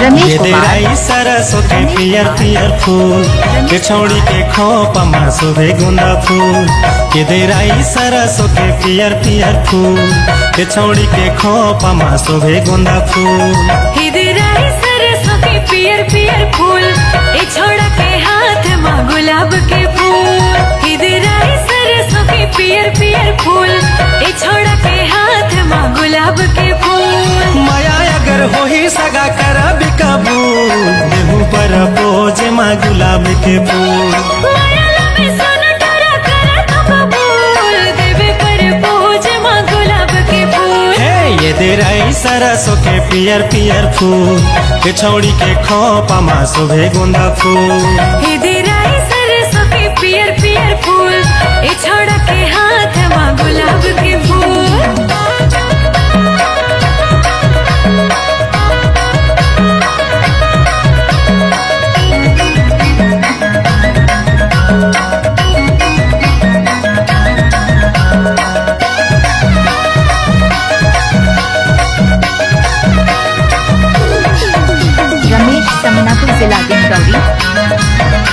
रमेश कुमार। देराई सरसों के पियर पियर फूल के छोड़ी के खोपा मा शोभे गुंदा फूल के देराई सरसों के पियर पियर फूल के छोड़ी के खोपा मा शोभे गुंदा फूल देराई सरसों के पियर पियर फूल ए छोड़ा के हाथ माँ गुलाब के फूल देराई सरसों के पियर पियर फूल ए छोड़ा के हाथ माँ गुलाब के फूल माया अगर हो ही सगा कर कबूल देहू पर पोज माँ गुलाब के फूल माया लबे सोना टरा करे तो कबूल देवे पर पोज माँ गुलाब के फूल हे ये देराई सरसों के पियर पियर फूल के छोड़ी के खोपा मा शोभे गुंदा फूल देराई सरसों के पियर पियर फूल ए छोड़ा के हाथ माँ गुलाब के फूल रमेश समनापुर जिला डिंडौरी।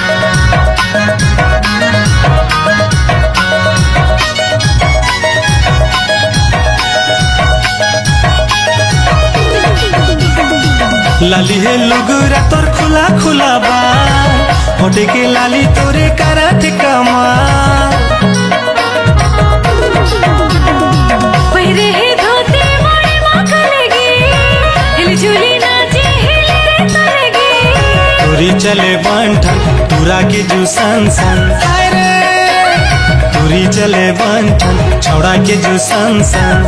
लाली है लुगुरा तोर खुला खुला बार होटे के लाली तोरे करत कमार पहिरे है धोती मोड़े माँ कलेगी हिल झूली नाची हिले रे तलेगी तोरी चले बंठन तुरा के जू सन सन हाय रे तोरी चले बंठन छौड़ा के जू सन सन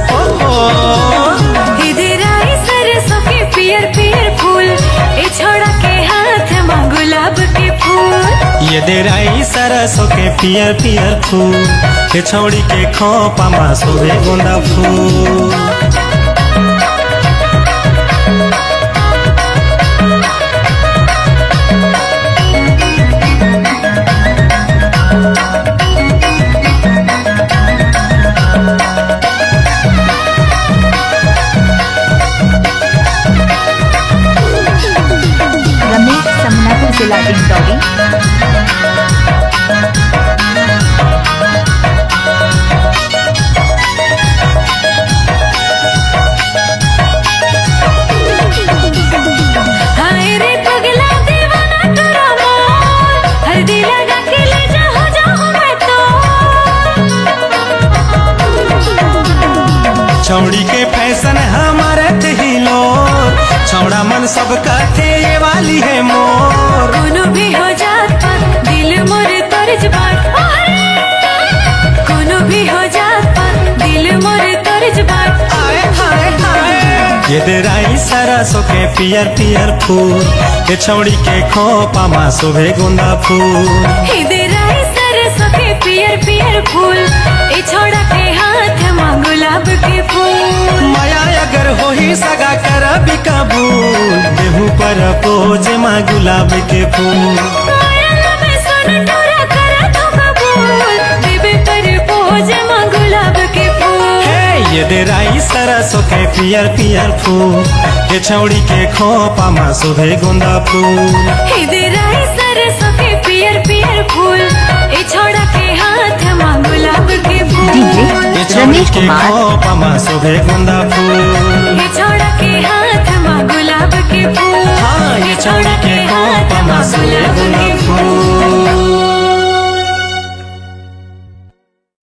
देराई सरसों के पियर पियर फूल ए छोड़ा के हाथ माँ गुलाब के फूल ये देराई सरसों के पियर पियर फूल के छौड़ी के खोपा मा शोभे गुंदा फूल रमेश समनापुर जिला डिंडौरी। हाय रे पगला दीवाना करा मोर हल्दी लगा के ले जाओ जाओ मैं तो छौड़ी के फैशन हमारे हिलो छौड़ा मन सबका थे ये वाली है मोर कोनो भी हो जात पर दिल मोरे तर्ज बाट कोनो भी हो जात पर दिल मोरे तर्ज बाट आए हाय हाय ये देराई सरसों के पियर पियर फूल के छौड़ी के खोपा मा शोभे गुंदा फूल देराई सरसों के पियर पियर फूल ए छोड़ा के हाथ माँ गुलाब के फूल माया अगर हो ही सगा कर कबूल देहू पर पोज मा गुलाब के फूल माया लबे सोना टरा करे तो कबूल देवे पर पोज माँ गुलाब के फूल हे ये देराई सरसों के पियर पियर फूल के छौड़ी के खोपा मा शोभे गुंदा फूल देराई सरसों के पियर पियर फूल ए छोड़ा के हाथ माँ गुलाब के फूल डीजे ये छौड़ी रमेश के कुमार। खोपा मा शोभे गुंदा फूल ये छोड़ा के हाथ माँ गुलाब के फूल हाँ ये छौड़ी के खोपा मा शोभे